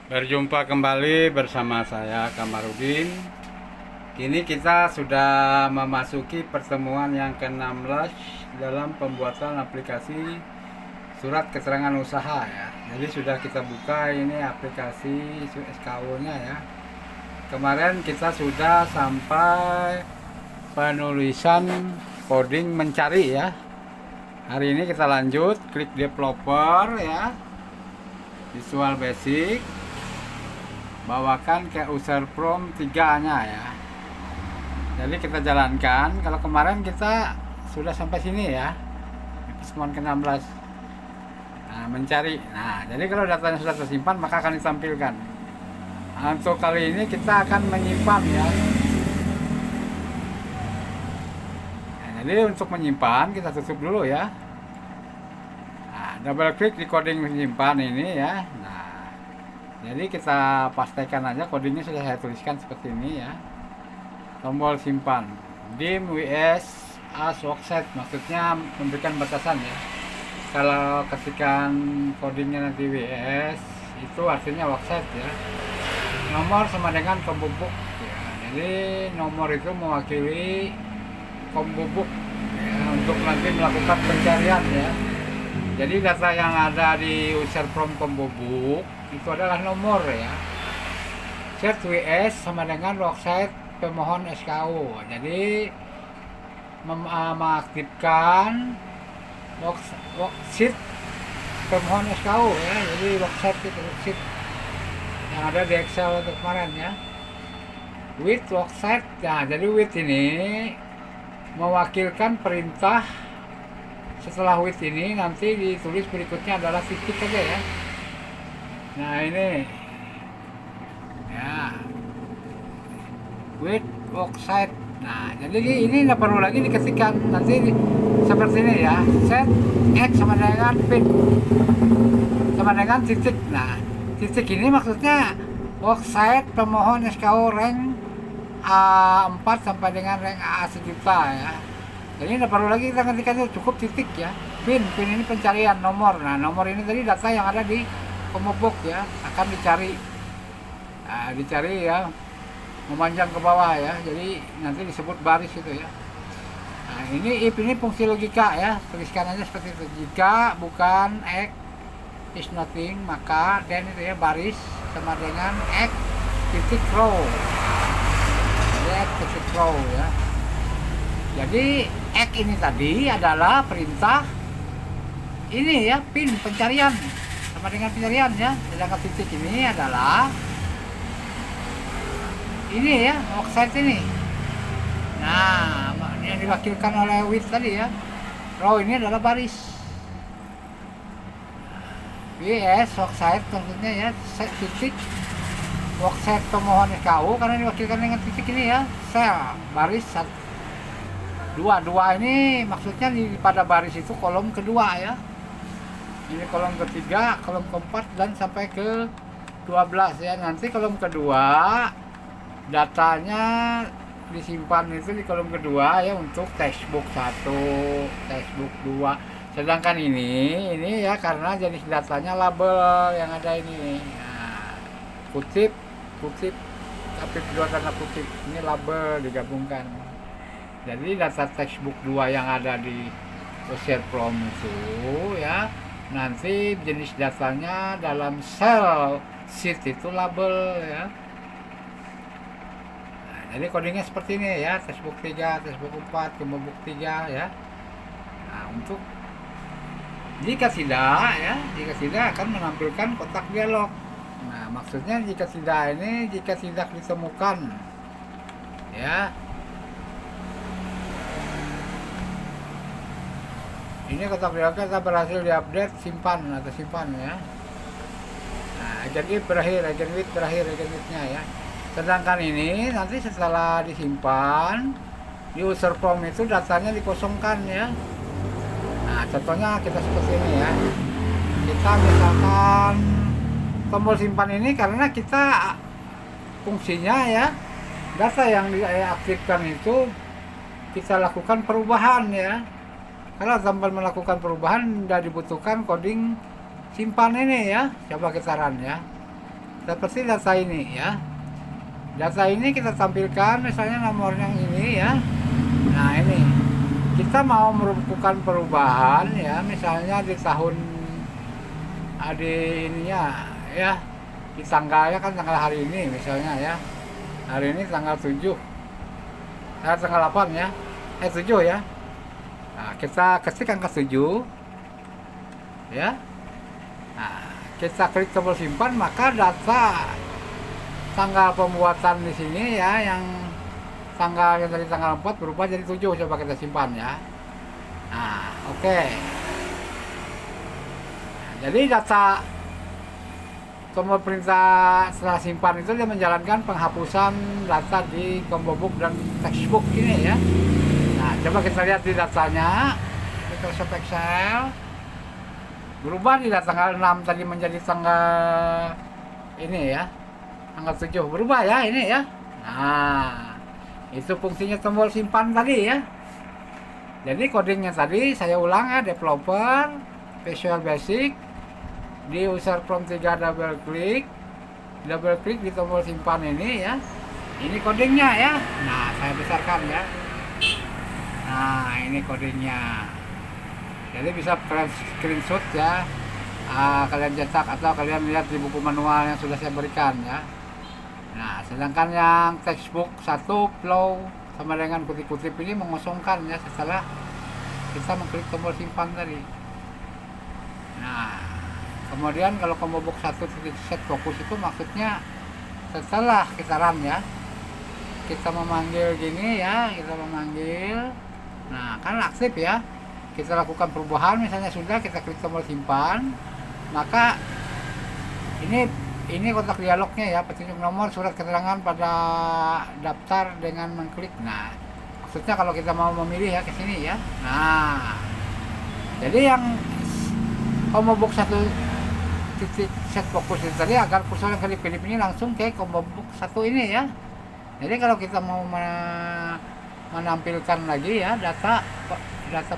Berjumpa kembali bersama saya Kamarudin. Kini kita sudah memasuki pertemuan yang ke-16 dalam pembuatan aplikasi surat keterangan usaha ya. Jadi sudah kita buka ini aplikasi SKU-nya ya. Kemarin kita sudah sampai penulisan coding mencari ya. Hari ini kita lanjut, klik developer ya. Visual Basic. Bawakan ke user prompt 3-nya ya. Jadi kita jalankan. Kalau kemarin kita sudah sampai sini ya, pertemuan ke-16. Nah, mencari. Nah, jadi kalau datanya sudah tersimpan maka akan ditampilkan. Nah, untuk kali ini kita akan menyimpan ya. Nah, jadi untuk menyimpan kita tutup dulu ya. Nah, double klik di coding menyimpan ini ya. Nah, jadi kita pastikan aja codingnya sudah saya tuliskan seperti ini ya. Tombol simpan dim ws as workset, maksudnya memberikan batasan ya. Kalau ketikan codingnya nanti ws itu artinya workset ya. Nomor sama dengan pembubuk ya. Jadi nomor itu mewakili pembubuk ya, untuk nanti melakukan pencarian ya. Jadi data yang ada di user prompt pembubuk itu adalah nomor ya. Set WS sama dengan worksite pemohon SKU. Jadi mengaktifkan worksheet pemohon SKU ya. Jadi worksite itu worksheet yang ada di Excel untuk kemarin ya. With worksite. Nah, jadi with ini mewakilkan perintah. Setelah with ini nanti ditulis berikutnya adalah titik aja ya. Nah ini ya with worksite. Nah jadi ini nggak perlu lagi diketikkan, nanti seperti ini ya. Set x sama dengan pin sama dengan titik. Nah titik ini maksudnya worksite pemohon SKU rank A4 sampai dengan rank A sejuta ya. Jadi nggak perlu lagi kita ketikkan, itu cukup titik ya. Pin ini pencarian nomor. Nah nomor ini tadi data yang ada di pembubuk ya, akan dicari. Nah, dicari ya, memanjang ke bawah ya. Jadi nanti disebut baris itu ya. Nah ini if ini fungsi logika ya, tuliskan aja seperti itu. Jika bukan x is nothing, maka then itu ya baris sama dengan x titik row. X titik row ya. Jadi X ini tadi adalah perintah ini ya, pin pencarian sama dengan pencarian ya. Sedangkan titik ini adalah ini ya, worksite ini. Nah, yang diwakilkan oleh with tadi ya. Row ini adalah baris. WS worksite maksudnya ya, set titik worksite pemohon SKU karena diwakilkan dengan titik ini ya. Sel baris dua ini maksudnya pada baris itu kolom kedua ya. Ini kolom ketiga, kolom keempat dan sampai ke 12 ya. Nanti kolom kedua datanya disimpan itu di kolom kedua ya, untuk textbook 1, textbook 2. Sedangkan ini ya karena jenis datanya label yang ada ini. Nah, kutip tapi dua tanda kutip, ini label digabungkan. Jadi data textbook 2 yang ada di user prompt itu ya, nanti jenis datanya dalam sel sheet itu label ya. Nah, jadi codingnya seperti ini ya, textbook 3, textbook 4, pembubuk 3 ya. Nah, untuk jika tidak akan menampilkan kotak dialog. Nah, maksudnya jika tidak ditemukan ya. Ini kotak dialognya kita berhasil diupdate, simpan atau simpan ya. Nah, agent if berakhir, agent with berakhir, agent with-nya ya. Sedangkan ini nanti setelah disimpan di user prompt itu datanya dikosongkan ya. Nah, contohnya kita seperti ini ya. Kita misalkan tombol simpan ini karena kita fungsinya ya, data yang diaktifkan itu kita lakukan perubahan ya. Kalau tanpa melakukan perubahan tidak dibutuhkan coding simpan ini ya. Coba kita run ya. seperti data ini ya. Data ini kita tampilkan misalnya nomor yang ini ya. Nah ini kita mau melakukan perubahan ya, misalnya di tahun ininya ya, di tanggalnya kan tanggal hari ini misalnya ya, hari ini tanggal 7 tanggal 8 ya, 7 ya. Nah, kita ketik angka 7 ya. Nah, kita klik tombol simpan, maka data tanggal pembuatan di sini ya, yang tanggal dari tanggal 4 berubah jadi 7. Coba kita simpan ya. Nah, oke. Jadi data tombol perintah setelah simpan itu dia menjalankan penghapusan data di combo book dan textbook ini ya. Nah, coba kita lihat di datanya. Microsoft Excel berubah di tanggal 6 tadi menjadi tanggal ini ya, tanggal 7 berubah ya ini ya. Nah, itu fungsinya tombol simpan tadi ya. Jadi codingnya tadi saya ulang ya, developer Visual Basic, di user prompt 3 double klik di tombol simpan ini ya. Ini codingnya ya. Nah, saya besarkan ya. Nah, ini codingnya. Jadi bisa kalian screenshot ya, kalian cetak atau kalian lihat di buku manual yang sudah saya berikan ya. Nah, sedangkan yang textbook 1 flow sama dengan kutip-kutip ini mengosongkan ya setelah kita mengklik tombol simpan tadi. Nah, kemudian kalau combo box 1 set fokus itu maksudnya setelah kita run ya, kita memanggil gini ya, kita memanggil. Nah, kan aktif ya. Kita lakukan perubahan, misalnya sudah, kita klik tombol simpan, maka ini kotak dialognya ya, petunjuk nomor surat keterangan pada daftar dengan mengklik. Nah, maksudnya kalau kita mau memilih ya ke sini ya. Nah, jadi yang combo box 1 titik set fokus itu tadi, agar kursor yang kedip-kedip ini langsung ke combo box 1 ini ya. Jadi kalau kita mau menampilkan lagi ya data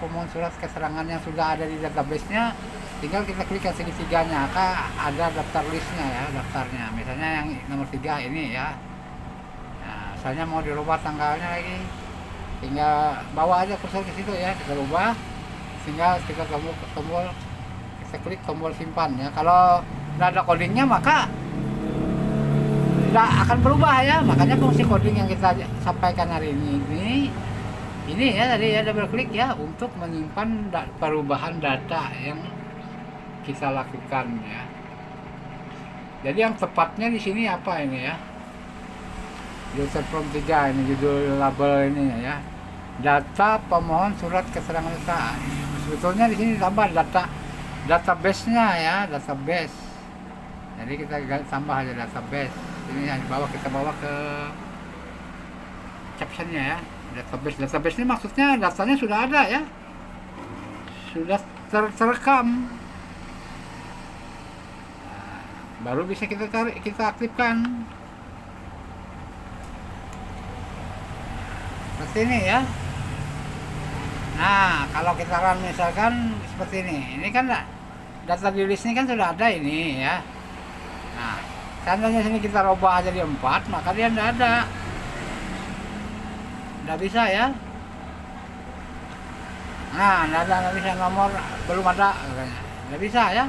pemohon surat keterangan yang sudah ada di database-nya, tinggal kita klik yang segitiganya, maka ada daftar listnya ya, daftarnya. Misalnya yang nomor 3 ini ya. Nah, misalnya mau dirubah tanggalnya lagi, tinggal bawa aja kursor ke situ ya, kita rubah, tinggal kita kita klik tombol simpan ya. Kalau tidak ada codingnya maka tidak akan berubah ya. Makanya fungsi coding yang kita sampaikan hari ini ya tadi ya, double klik ya untuk menyimpan perubahan data yang kita lakukan ya. Jadi yang tepatnya di sini apa ini ya? User prompt 3 ini judul label ini ya. Data pemohon surat keterangan usaha. Sebetulnya di sini tambah database-nya ya, database. Jadi kita tambah aja database. Ini yang kita bawa ke captionnya ya. Database ini maksudnya datanya sudah ada ya, sudah terekam. Nah, baru bisa kita aktifkan seperti ini ya. Nah, kalau kita run misalkan seperti ini kan data di list ini kan sudah ada ini ya. Nah, seandainya sini kita robah jadi 4, maka dia tidak ada. Nggak bisa ya. Nah, nggak bisa, nomor belum ada katanya. Nggak bisa ya.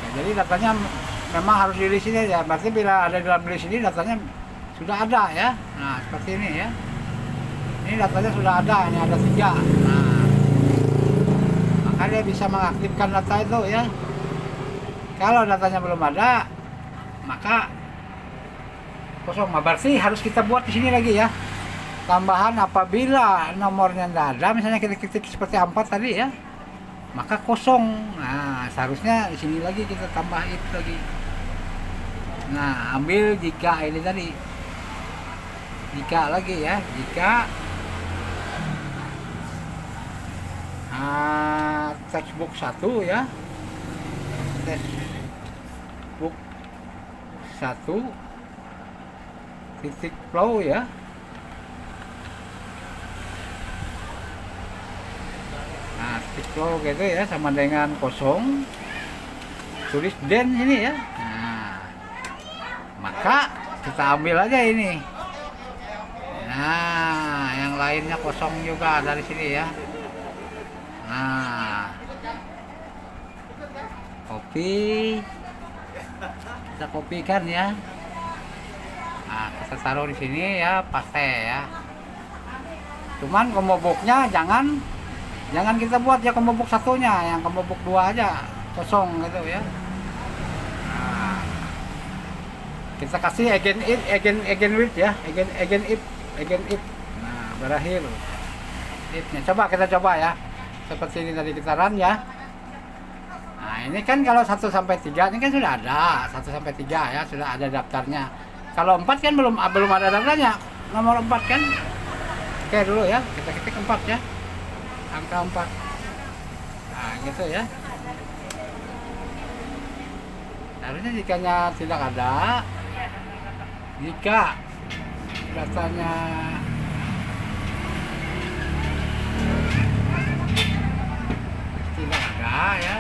Nah, jadi datanya memang harus di list ini ya. Berarti bila ada dalam list ini datanya sudah ada ya. Nah, seperti ini ya. Ini datanya sudah ada, ini ada 3. Nah, maka dia bisa mengaktifkan data itu ya. Kalau datanya belum ada, maka kosong. Berarti harus kita buat di sini lagi ya. Tambahan apabila nomornya tidak ada, misalnya kita ketik seperti 4 tadi ya, maka kosong. Nah, seharusnya di sini lagi kita tambah itu lagi. Nah, ambil jika ini tadi. Jika lagi ya, jika textbook 1 ya. Textbook 1 titik flow ya. Nah, Kalau gitu ya, sama dengan kosong, tulis den ini ya. Nah, maka kita ambil aja ini. Nah, yang lainnya kosong juga dari sini ya. Nah, kopi kita kopikan ya. Nah, kita taruh di sini ya, paste ya. Cuman kemoboknya jangan kita buat ya kemobok satunya, yang kemobok dua aja kosong gitu ya. Nah, kita kasih again width ya, again if. Nah, berakhir if-nya. Kita coba ya. Seperti ini tadi kita run ya. Nah, ini kan kalau 1 sampai 3 ini kan sudah ada 1 sampai 3 ya, sudah ada daftarnya. Kalau 4 kan belum ada daftarnya. Nomor 4 kan. Oke dulu ya, kita ketik 4 ya. Angka 4. Nah, gitu ya. Harusnya jikanya tidak ada, jika datanya tidak ada ya,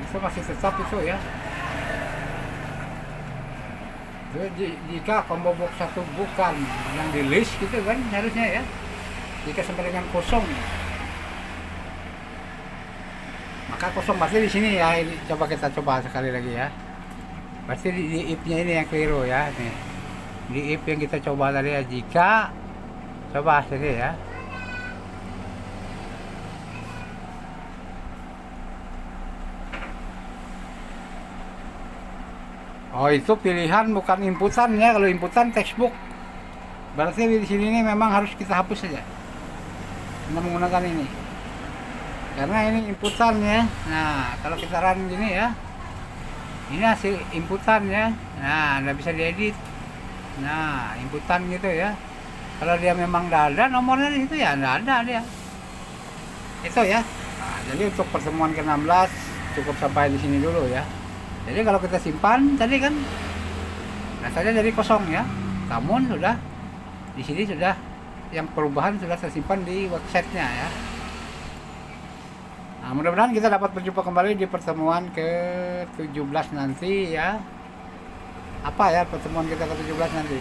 itu masih tetap itu ya. Jadi, jika combo box 1 bukan yang di list gitu kan harusnya ya, jika sama dengan kosong, maka kosong pasti di sini ya. Ini kita coba sekali lagi ya. Pasti di if-nya ini yang keliru ya. Nih, di if yang kita coba tadi ya, jika coba sini ya. Oh, itu pilihan bukan inputan ya. Kalau inputan textbook, berarti di sini ini memang harus kita hapus saja. Kita menggunakan ini, karena ini inputan ya. Nah, kalau kita run gini ya, ini hasil inputan ya. Nah, nggak bisa diedit. Nah, inputan gitu ya. Kalau dia memang nggak ada nomornya di situ ya, nggak ada dia. Itu ya. Nah, jadi untuk pertemuan ke-16 cukup sampai di sini dulu ya. Jadi kalau kita simpan tadi kan rasanya jadi kosong ya. Namun sudah di sini sudah yang perubahan sudah tersimpan di websitenya ya. Nah, mudah-mudahan kita dapat berjumpa kembali di pertemuan ke-17 nanti ya. Apa ya pertemuan kita ke-17 nanti?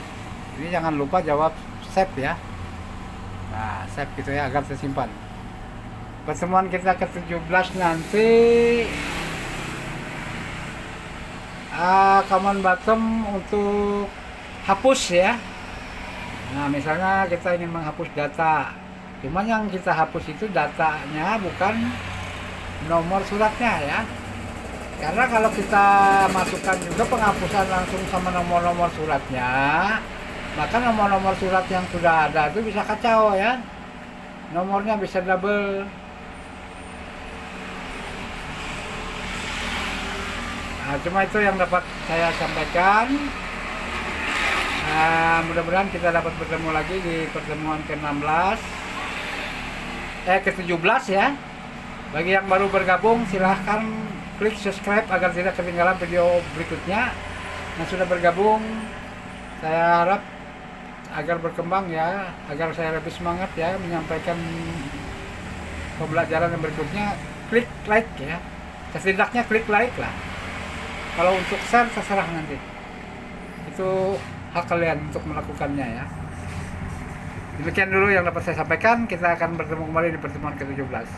Ini jangan lupa jawab save ya. Nah, save gitu ya agar tersimpan. Pertemuan kita ke-17 nanti command bottom untuk hapus ya. Nah, misalnya kita ingin menghapus data, cuman yang kita hapus itu datanya bukan nomor suratnya ya. Karena kalau kita masukkan juga penghapusan langsung sama nomor-nomor suratnya, maka nomor-nomor surat yang sudah ada itu bisa kacau ya. Nomornya bisa double. Nah, cuma itu yang dapat saya sampaikan. Mudah-mudahan kita dapat bertemu lagi di pertemuan ke-16 ke-17 ya. Bagi yang baru bergabung silahkan klik subscribe agar tidak ketinggalan video berikutnya. Yang sudah bergabung, saya harap agar berkembang ya, agar saya lebih semangat ya menyampaikan pembelajaran yang berikutnya. Klik like ya, setidaknya klik like lah. Kalau untuk share terserah nanti, itu hak kalian untuk melakukannya ya. Demikian dulu yang dapat saya sampaikan. Kita akan bertemu kembali di pertemuan ke-17.